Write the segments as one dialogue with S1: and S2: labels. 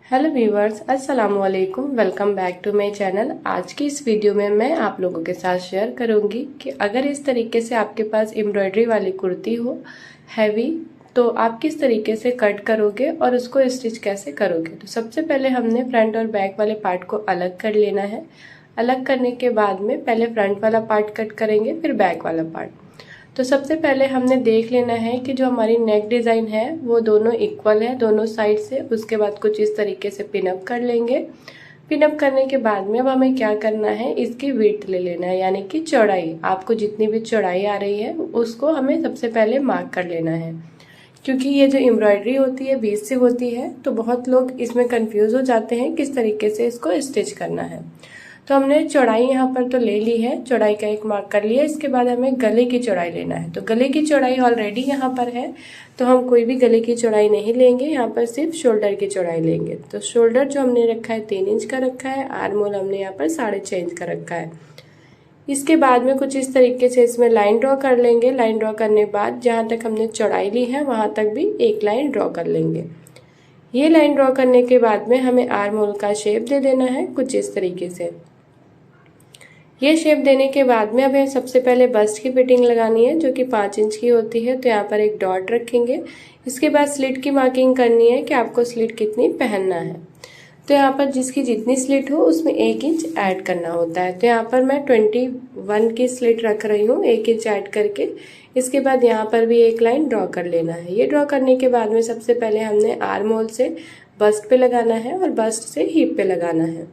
S1: Hello viewers, अस्सलाम वालेकुम। Welcome back to my channel. आज की इस वीडियो में मैं आप लोगों के साथ शेयर करूंगी कि अगर इस तरीके से आपके पास एम्ब्रॉयडरी वाली कुर्ती हो हैवी, तो आप किस तरीके से कट करोगे और उसको स्टिच कैसे करोगे। तो सबसे पहले हमने फ्रंट और बैक वाले पार्ट को अलग कर लेना है। अलग करने के बाद में पहले फ्रंट वाला पार्ट कट करेंगे, फिर बैक वाला पार्ट। तो सबसे पहले हमने देख लेना है कि जो हमारी नेक डिज़ाइन है वो दोनों इक्वल है दोनों साइड से। उसके बाद कुछ इस तरीके से पिनअप कर लेंगे। पिनअप करने के बाद में अब हमें क्या करना है, इसकी विड्थ ले लेना है, यानी कि चौड़ाई। आपको जितनी भी चौड़ाई आ रही है उसको हमें सबसे पहले मार्क कर लेना है, क्योंकि ये जो एम्ब्रॉयडरी होती है बीच से होती है, तो बहुत लोग इसमें कंफ्यूज हो जाते हैं किस तरीके से इसको स्टिच करना है। तो हमने चौड़ाई यहाँ पर तो ले ली है, चौड़ाई का एक मार्क कर लिया। इसके बाद हमें गले की चौड़ाई लेना है। तो गले की चौड़ाई ऑलरेडी यहाँ पर है, तो हम कोई भी गले की चौड़ाई नहीं लेंगे, यहाँ पर सिर्फ शोल्डर की चौड़ाई लेंगे। तो शोल्डर जो हमने रखा है 3 इंच का रखा है, आर्म होल हमने यहाँ पर 6.5 इंच का रखा है। इसके बाद में कुछ इस तरीके से इसमें लाइन ड्रॉ कर लेंगे। लाइन ड्रॉ करने के बाद जहाँ तक हमने चौड़ाई ली है वहाँ तक भी एक लाइन ड्रॉ कर लेंगे। ये लाइन ड्रॉ करने के बाद में हमें आर्म होल का शेप दे देना है कुछ इस तरीके से। ये शेप देने के बाद में हमें सबसे पहले बस्ट की फिटिंग लगानी है, जो कि 5 इंच की होती है। तो यहाँ पर एक डॉट रखेंगे। इसके बाद स्लिट की मार्किंग करनी है कि आपको स्लिट कितनी पहनना है। तो यहाँ पर जिसकी जितनी स्लिट हो उसमें 1 इंच ऐड करना होता है। तो यहाँ पर मैं 21 की स्लिट रख रही हूँ, 1 इंच ऐड करके। इसके बाद यहाँ पर भी एक लाइन ड्रॉ कर लेना है। ये ड्रॉ करने के बाद में सबसे पहले हमने आर्म होल से बस्ट पे लगाना है और बस्ट से हिप पे लगाना है।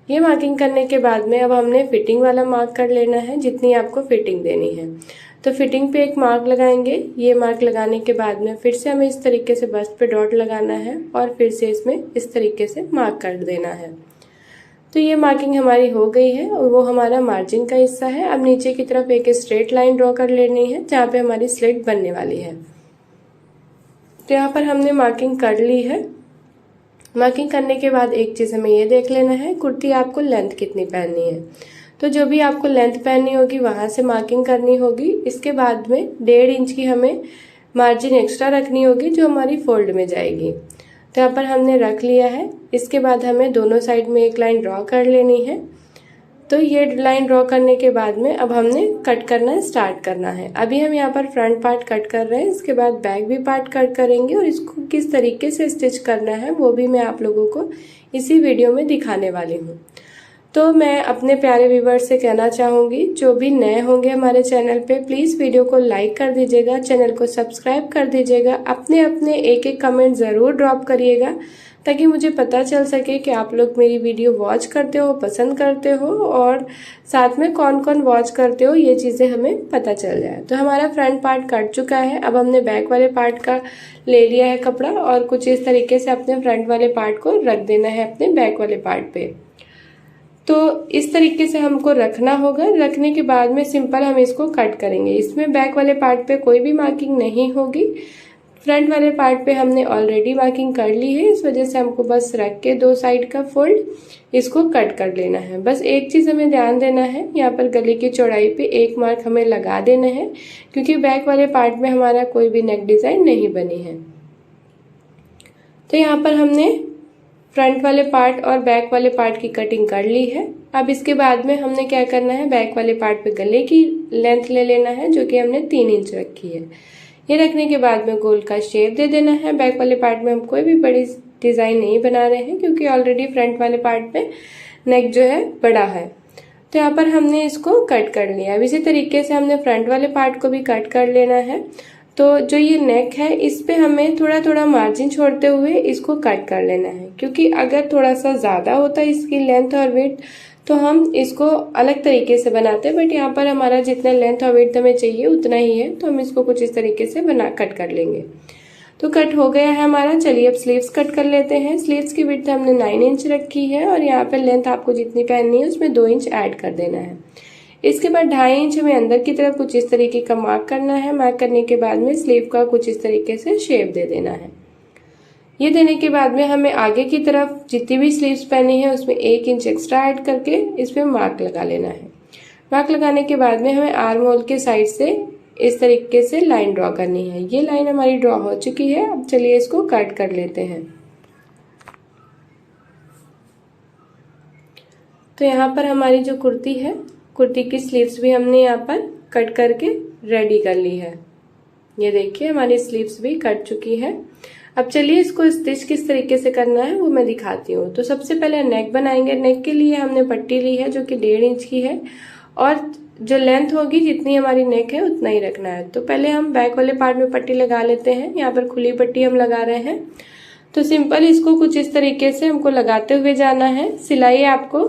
S1: ये मार्किंग करने के बाद में अब हमने फिटिंग वाला मार्क कर लेना है, जितनी आपको फिटिंग देनी है। तो फिटिंग पे एक मार्क लगाएंगे। ये मार्क लगाने के बाद में फिर से हमें इस तरीके से बस्ट पे डॉट लगाना है और फिर से इसमें इस तरीके से मार्क कर देना है। तो ये मार्किंग हमारी हो गई है और वो हमारा मार्जिन का हिस्सा है। अब नीचे की तरफ एक स्ट्रेट लाइन ड्रॉ कर लेनी है जहाँ पे हमारी स्लिट बनने वाली है। तो यहाँ पर हमने मार्किंग कर ली है। मार्किंग करने के बाद एक चीज़ हमें ये देख लेना है, कुर्ती आपको लेंथ कितनी पहननी है। तो जो भी आपको लेंथ पहननी होगी वहाँ से मार्किंग करनी होगी। इसके बाद में 1.5 इंच की हमें मार्जिन एक्स्ट्रा रखनी होगी, जो हमारी फोल्ड में जाएगी। तो यहाँ पर हमने रख लिया है। इसके बाद हमें दोनों साइड में एक लाइन ड्रॉ कर लेनी है। तो ये लाइन ड्रॉ करने के बाद में अब हमने कट करना स्टार्ट करना है। अभी हम यहाँ पर फ्रंट पार्ट कट कर रहे हैं, इसके बाद बैक भी पार्ट कट करेंगे और इसको किस तरीके से स्टिच करना है वो भी मैं आप लोगों को इसी वीडियो में दिखाने वाली हूँ। तो मैं अपने प्यारे व्यूवर्स से कहना चाहूँगी, जो भी नए होंगे हमारे चैनल पे, प्लीज़ वीडियो को लाइक कर दीजिएगा, चैनल को सब्सक्राइब कर दीजिएगा, अपने अपने एक कमेंट ज़रूर ड्रॉप करिएगा, ताकि मुझे पता चल सके कि आप लोग मेरी वीडियो वॉच करते हो, पसंद करते हो, और साथ में कौन कौन वॉच करते हो ये चीज़ें हमें पता चल जाए। तो हमारा फ्रंट पार्ट कट चुका है। अब हमने बैक वाले पार्ट का ले लिया है कपड़ा और कुछ इस तरीके से अपने फ्रंट वाले पार्ट को रख देना है अपने बैक वाले पार्ट पे। तो इस तरीके से हमको रखना होगा। रखने के बाद में सिंपल हम इसको कट करेंगे। इसमें बैक वाले पार्ट पे कोई भी मार्किंग नहीं होगी। फ्रंट वाले पार्ट पे हमने ऑलरेडी मार्किंग कर ली है, इस वजह से हमको बस रख के 2 साइड का फोल्ड इसको कट कर लेना है। बस एक चीज़ हमें ध्यान देना है, यहाँ पर गले की चौड़ाई पे एक मार्क हमें लगा देना है, क्योंकि बैक वाले पार्ट में हमारा कोई भी नेक डिज़ाइन नहीं बनी है। तो यहाँ पर हमने फ्रंट वाले पार्ट और बैक वाले पार्ट की कटिंग कर ली है। अब इसके बाद में हमने क्या करना है, बैक वाले पार्ट पे गले की लेंथ ले लेना है, जो कि हमने 3 इंच रखी है। ये रखने के बाद में गोल का शेप दे देना है। बैक वाले पार्ट में हम कोई भी बड़ी डिज़ाइन नहीं बना रहे हैं, क्योंकि ऑलरेडी फ्रंट वाले पार्ट में नेक जो है बड़ा है। तो यहाँ पर हमने इसको कट कर लिया। अब इसी तरीके से हमने फ्रंट वाले पार्ट को भी कट कर लेना है। तो जो ये नेक है इस पे हमें थोड़ा थोड़ा मार्जिन छोड़ते हुए इसको कट कर लेना है, क्योंकि अगर थोड़ा सा ज़्यादा होता इसकी लेंथ और विड्थ तो हम इसको अलग तरीके से बनाते हैं। बट यहाँ पर हमारा जितना लेंथ और विड्थ हमें चाहिए उतना ही है, तो हम इसको कुछ इस तरीके से कट कर लेंगे। तो कट हो गया है हमारा। चलिए अब स्लीव्स कट कर लेते हैं। स्लीव्स की विड्थ हमने 9 इंच रखी है और यहाँ पर लेंथ आपको जितनी पहननी है उसमें 2 इंच ऐड कर देना है। इसके बाद 2.5 इंच हमें अंदर की तरफ कुछ इस तरीके का मार्क करना है। मार्क करने के बाद में स्लीव का कुछ इस तरीके से शेप दे देना है। ये देने के बाद में हमें आगे की तरफ जितनी भी स्लीव्स पहनी है उसमें 1 इंच एक्स्ट्रा ऐड करके इस पे मार्क लगा लेना है। मार्क लगाने के बाद में हमें आर्म होल के साइड से इस तरीके से लाइन ड्रॉ करनी है। ये लाइन हमारी ड्रॉ हो चुकी है। अब चलिए इसको कट कर लेते हैं। तो यहाँ पर हमारी जो कुर्ती है, कुर्ती की स्लीव्स भी हमने यहाँ पर कट करके रेडी कर ली है। ये देखिए हमारी स्लीव्स भी कट चुकी है। अब चलिए इसको स्टिच किस तरीके से करना है वो मैं दिखाती हूँ। तो सबसे पहले नेक बनाएंगे। नेक के लिए हमने पट्टी ली है जो कि 1.5 इंच की है और जो लेंथ होगी जितनी हमारी नेक है उतना ही रखना है। तो पहले हम बैक वाले पार्ट में पट्टी लगा लेते हैं। यहाँ पर खुली पट्टी हम लगा रहे हैं। तो सिंपल इसको कुछ इस तरीके से हमको लगाते हुए जाना है। सिलाई आपको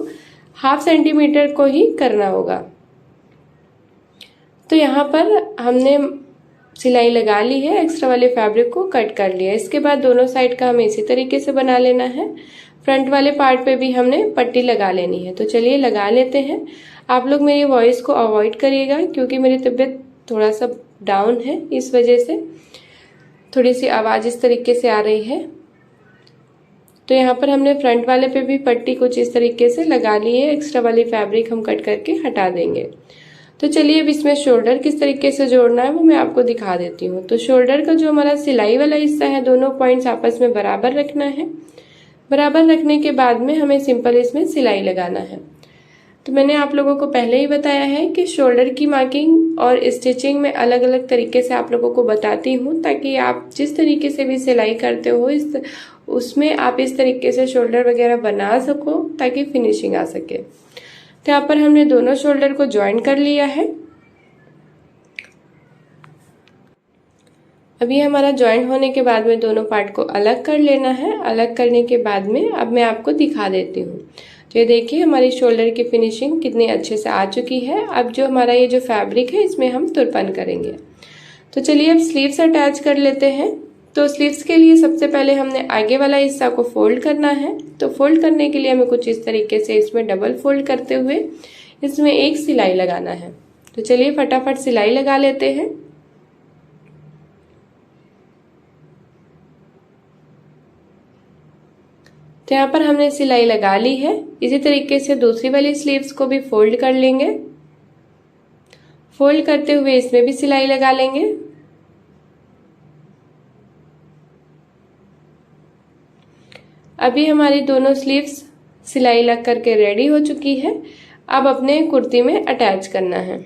S1: 1/2 सेंटीमीटर को ही करना होगा। तो यहाँ पर हमने सिलाई लगा ली है, एक्स्ट्रा वाले फैब्रिक को कट कर लिया। इसके बाद दोनों साइड का हमें इसी तरीके से बना लेना है। फ्रंट वाले पार्ट पे भी हमने पट्टी लगा लेनी है। तो चलिए लगा लेते हैं। आप लोग मेरी वॉइस को अवॉइड करिएगा क्योंकि मेरी तबीयत थोड़ा सा डाउन है, इस वजह से थोड़ी सी आवाज़ इस तरीके से आ रही है। तो यहाँ पर हमने फ्रंट वाले पे भी पट्टी कुछ इस तरीके से लगा ली है। एक्स्ट्रा वाली फैब्रिक हम कट करके हटा देंगे। तो चलिए अब इसमें शोल्डर किस तरीके से जोड़ना है वो मैं आपको दिखा देती हूँ। तो शोल्डर का जो हमारा सिलाई वाला हिस्सा है, दोनों पॉइंट्स आपस में बराबर रखना है। बराबर रखने के बाद में हमें सिंपल इसमें सिलाई लगाना है। तो मैंने आप लोगों को पहले ही बताया है कि शोल्डर की मार्किंग और स्टिचिंग में अलग अलग तरीके से आप लोगों को बताती हूँ, ताकि आप जिस तरीके से भी सिलाई करते हो उसमें आप इस तरीके से शोल्डर वगैरह बना सको ताकि फिनिशिंग आ सके। तो यहाँ पर हमने दोनों शोल्डर को ज्वाइन कर लिया है। अभी हमारा ज्वाइन होने के बाद में दोनों पार्ट को अलग कर लेना है। अलग करने के बाद में अब मैं आपको दिखा देती हूँ। तो ये देखिए हमारी शोल्डर की फिनिशिंग कितनी अच्छे से आ चुकी है। अब जो हमारा ये जो फैब्रिक है इसमें हम तुरपन करेंगे। तो चलिए अब स्लीव्स अटैच कर लेते हैं। तो स्लीव्स के लिए सबसे पहले हमने आगे वाला हिस्सा को फोल्ड करना है। तो फोल्ड करने के लिए हमें कुछ इस तरीके से इसमें डबल फोल्ड करते हुए इसमें एक सिलाई लगाना है। तो चलिए फटाफट सिलाई लगा लेते हैं। तो यहाँ पर हमने सिलाई लगा ली है। इसी तरीके से दूसरी वाली स्लीव्स को भी फोल्ड कर लेंगे। फोल्ड करते हुए इसमें भी सिलाई लगा लेंगे। अभी हमारी दोनों स्लीव्स सिलाई लग करके रेडी हो चुकी है। अब अपने कुर्ती में अटैच करना है।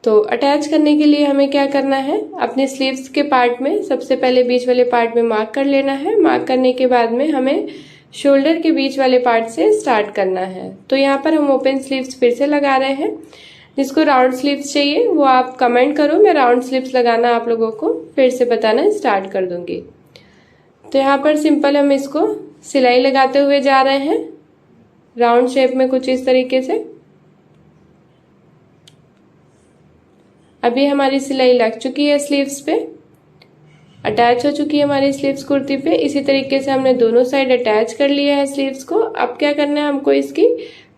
S1: तो अटैच करने के लिए हमें क्या करना है, अपने स्लीव्स के पार्ट में सबसे पहले बीच वाले पार्ट में मार्क कर लेना है। मार्क करने के बाद में हमें शोल्डर के बीच वाले पार्ट से स्टार्ट करना है। तो यहाँ पर हम ओपन स्लीव्स फिर से लगा रहे हैं। जिसको राउंड स्लीव्स चाहिए वो आप कमेंट करो, मैं राउंड स्लीव्स लगाना आप लोगों को फिर से बताना स्टार्ट कर दूंगी। तो यहाँ पर सिंपल हम इसको सिलाई लगाते हुए जा रहे हैं राउंड शेप में कुछ इस तरीके से। अभी हमारी सिलाई लग चुकी है स्लीव्स पे, अटैच हो चुकी है हमारी स्लीव्स कुर्ती पे। इसी तरीके से हमने दोनों साइड अटैच कर लिया है स्लीव्स को। अब क्या करना है, हमको इसकी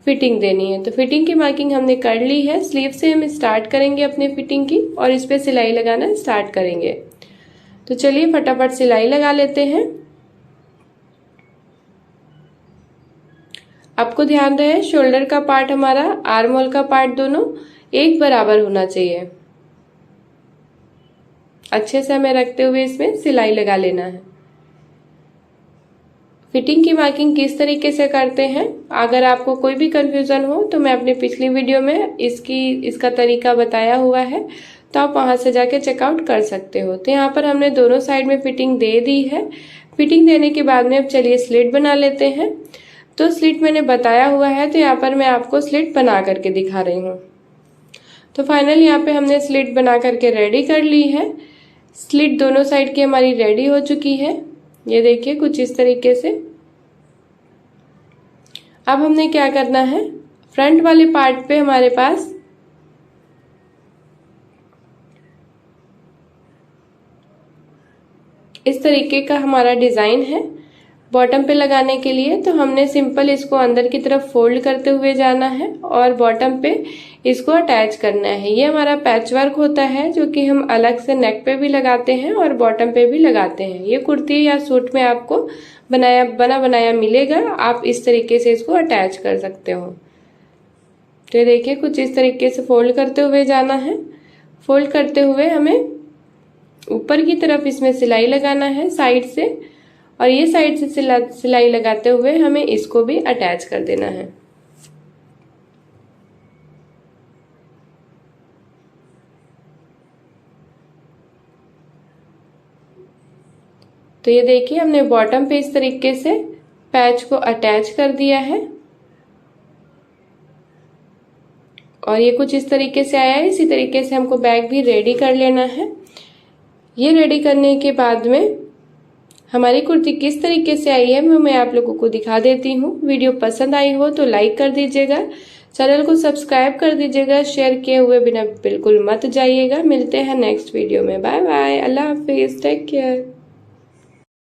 S1: फिटिंग देनी है। तो फिटिंग की मार्किंग हमने कर ली है। स्लीव से हम स्टार्ट करेंगे अपने फिटिंग की और इस पे सिलाई लगाना स्टार्ट करेंगे। तो चलिए फटाफट सिलाई लगा लेते हैं। आपको ध्यान रहे शोल्डर का पार्ट हमारा आर्म होल का पार्ट दोनों एक बराबर होना चाहिए। अच्छे से हमें रखते हुए इसमें सिलाई लगा लेना है। फिटिंग की मार्किंग किस तरीके से करते हैं, अगर आपको कोई भी कंफ्यूजन हो तो मैं अपनी पिछली वीडियो में इसका तरीका बताया हुआ है, तो आप वहां से जाके चेकआउट कर सकते हो। तो यहाँ पर हमने दोनों साइड में फिटिंग दे दी है। फिटिंग देने के बाद में अब चलिए स्लिट बना लेते हैं। तो स्लिट मैंने बताया हुआ है, तो यहाँ पर मैं आपको स्लिट बना करके दिखा रही हूँ। तो फाइनल यहाँ पे हमने स्लिट बना करके रेडी कर ली है। स्लिट दोनों साइड की हमारी रेडी हो चुकी है। ये देखिए कुछ इस तरीके से। अब हमने क्या करना है, फ्रंट वाले पार्ट पे हमारे पास इस तरीके का हमारा डिजाइन है बॉटम पे लगाने के लिए। तो हमने सिंपल इसको अंदर की तरफ फोल्ड करते हुए जाना है और बॉटम पे इसको अटैच करना है। ये हमारा पैच वर्क होता है जो कि हम अलग से नेक पे भी लगाते हैं और बॉटम पे भी लगाते हैं। ये कुर्ती या सूट में आपको बना बनाया मिलेगा। आप इस तरीके से इसको अटैच कर सकते हो। तो ये देखिए कुछ इस तरीके से फोल्ड करते हुए जाना है। फोल्ड करते हुए हमें ऊपर की तरफ इसमें सिलाई लगाना है साइड से, और ये साइड से सिलाई लगाते हुए हमें इसको भी अटैच कर देना है। तो ये देखिए हमने बॉटम पे इस तरीके से पैच को अटैच कर दिया है और ये कुछ इस तरीके से आया है। इसी तरीके से हमको बैग भी रेडी कर लेना है। ये रेडी करने के बाद में हमारी कुर्ती किस तरीके से आई है मैं आप लोगों को दिखा देती हूँ। वीडियो पसंद आई हो तो लाइक कर दीजिएगा, चैनल को सब्सक्राइब कर दीजिएगा, शेयर किए हुए बिना बिल्कुल मत जाइएगा। मिलते हैं नेक्स्ट वीडियो में। बाय बाय, अल्लाह हाफिज, टेक केयर।